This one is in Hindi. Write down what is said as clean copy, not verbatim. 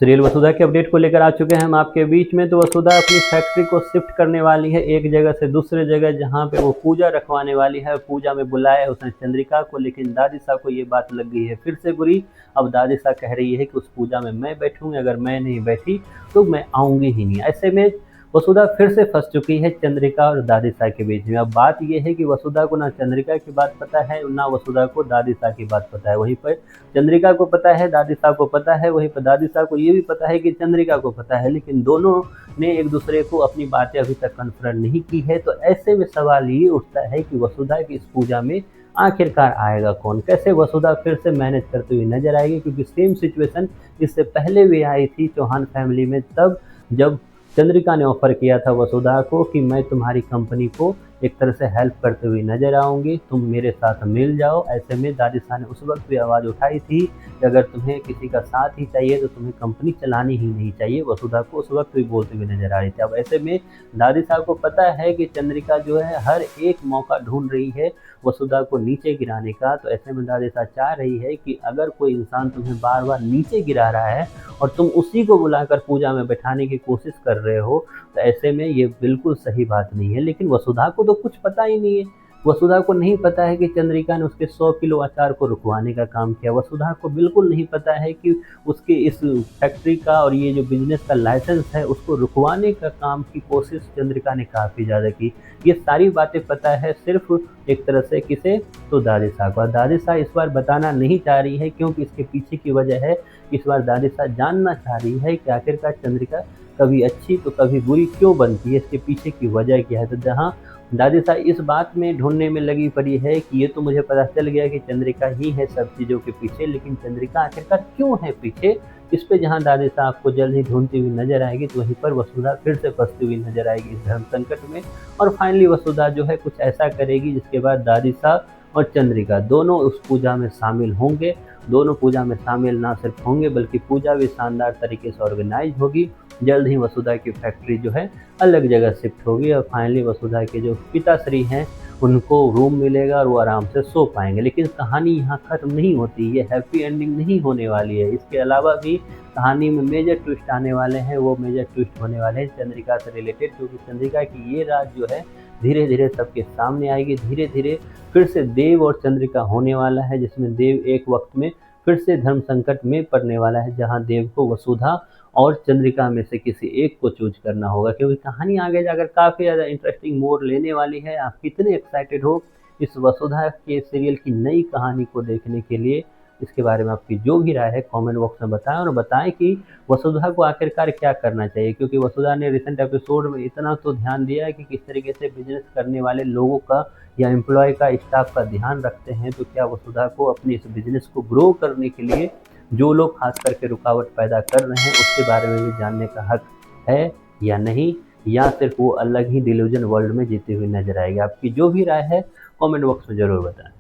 सीरियल वसुधा के अपडेट को लेकर आ चुके हैं हम आपके बीच में। तो वसुधा अपनी फैक्ट्री को शिफ्ट करने वाली है एक जगह से दूसरे जगह, जहां पे वो पूजा रखवाने वाली है। पूजा में बुलाया है उसने चंद्रिका को, लेकिन दादी साहब को ये बात लग गई है फिर से बुरी। अब दादी साहब कह रही है कि उस पूजा में मैं बैठूंगी, अगर मैं नहीं बैठी तो मैं आऊँगी ही नहीं। ऐसे में वसुधा फिर से फंस चुकी है चंद्रिका और दादी साहब के बीच में। अब बात यह है कि वसुधा को ना चंद्रिका की बात पता है, ना वसुधा को दादी साहब की बात पता है। वहीं पर चंद्रिका को पता है, दादी साहब को पता है, वहीं पर दादी साहब को ये भी पता है कि चंद्रिका को पता है, लेकिन दोनों ने एक दूसरे को अपनी बातें अभी तक कन्फर्म नहीं की है। तो ऐसे में सवाल ये उठता है कि वसुधा की इस पूजा में आखिरकार आएगा कौन, कैसे वसुधा फिर से मैनेज करते हुए नजर आएगी। क्योंकि सेम सिचुएशन इससे पहले भी आई थी चौहान फैमिली में, तब जब चंद्रिका ने ऑफर किया था वसुधा को कि मैं तुम्हारी कंपनी को एक तरह से हेल्प करते हुए नजर आऊंगी, तुम मेरे साथ मिल जाओ। ऐसे में दादी साहब ने उस वक्त भी आवाज़ उठाई थी कि अगर तुम्हें किसी का साथ ही चाहिए तो तुम्हें कंपनी चलानी ही नहीं चाहिए। वसुधा को उस वक्त भी बोलते हुए नजर आ रही थी। अब ऐसे में दादी साहब को पता है कि चंद्रिका जो है हर एक मौका ढूंढ रही है वसुधा को नीचे गिराने का। तो ऐसे में दादी साहब चाह रही है कि अगर कोई इंसान तुम्हें बार बार नीचे गिरा रहा है और तुम उसी को बुलाकर पूजा में बैठाने की कोशिश कर रहे हो, तो ऐसे में ये बिल्कुल सही बात नहीं है। लेकिन वसुधा को तो कुछ पता ही नहीं है। वसुधा को नहीं पता है कि चंद्रिका ने उसके 100 किलो अचार को रुकवाने का काम किया। वसुधा को बिल्कुल नहीं पता है कि उसके इस फैक्ट्री का और ये जो बिजनेस का लाइसेंस है उसको रुकवाने का काम की कोशिश चंद्रिका ने काफ़ी ज़्यादा की। ये सारी बातें पता है सिर्फ एक तरह से किसे, तो दादी साहब को। दादी साहब इस बार बताना नहीं चाह रही है, क्योंकि इसके पीछे की वजह है इस बार दादी साहब जानना चाह रही है कि आखिरकार चंद्रिका कभी अच्छी तो कभी बुरी क्यों बनती है, इसके पीछे की वजह क्या है। तो जहाँ दादी साहब इस बात में ढूंढने में लगी पड़ी है कि ये तो मुझे पता चल गया कि चंद्रिका ही है सब चीज़ों के पीछे, लेकिन चंद्रिका आखिरकार क्यों है पीछे, इस पे जहाँ दादी साहब आपको जल्द ही ढूंढती हुई नजर आएगी, तो वहीं पर वसुधा फिर से फंसती हुई नजर आएगी इस धर्म संकट में। और फाइनली वसुधा जो है कुछ ऐसा करेगी जिसके बाद दादी साहब और चंद्रिका दोनों उस पूजा में शामिल होंगे। दोनों पूजा में शामिल ना सिर्फ होंगे बल्कि पूजा भी शानदार तरीके से ऑर्गेनाइज होगी। जल्द ही वसुधा की फैक्ट्री जो है अलग जगह शिफ्ट होगी और फाइनली वसुधा के जो पिताश्री हैं उनको रूम मिलेगा और वो आराम से सो पाएंगे। लेकिन कहानी यहाँ खत्म नहीं होती, ये हैप्पी एंडिंग नहीं होने वाली है। इसके अलावा भी कहानी में मेजर ट्विस्ट आने वाले हैं। वो मेजर ट्विस्ट होने वाले हैं चंद्रिका से रिलेटेड, क्योंकि चंद्रिका की ये राज जो है धीरे धीरे सबके सामने आएगी। धीरे धीरे फिर से देव और चंद्रिका होने वाला है, जिसमें देव एक वक्त में फिर से धर्म संकट में पड़ने वाला है, जहां देव को वसुधा और चंद्रिका में से किसी एक को चूज करना होगा। क्योंकि कहानी आगे जाकर काफ़ी ज़्यादा इंटरेस्टिंग मोड़ लेने वाली है। आप कितने एक्साइटेड हो इस वसुधा के सीरियल की नई कहानी को देखने के लिए? इसके बारे में आपकी जो भी राय है कमेंट बॉक्स में बताएं, और बताएं कि वसुधा को आखिरकार क्या करना चाहिए। क्योंकि वसुधा ने रिसेंट एपिसोड में इतना तो ध्यान दिया है कि किस तरीके से बिजनेस करने वाले लोगों का या एम्प्लॉय का, स्टाफ का ध्यान रखते हैं। तो क्या वसुधा को अपने इस बिजनेस को ग्रो करने के लिए जो लोग खास करके रुकावट पैदा कर रहे हैं उसके बारे में भी जानने का हक है या नहीं, या सिर्फ वो अलग ही डिल्यूजन वर्ल्ड में जीते हुए नजर आएगी? आपकी जो भी राय है कमेंट बॉक्स में ज़रूर बताएं।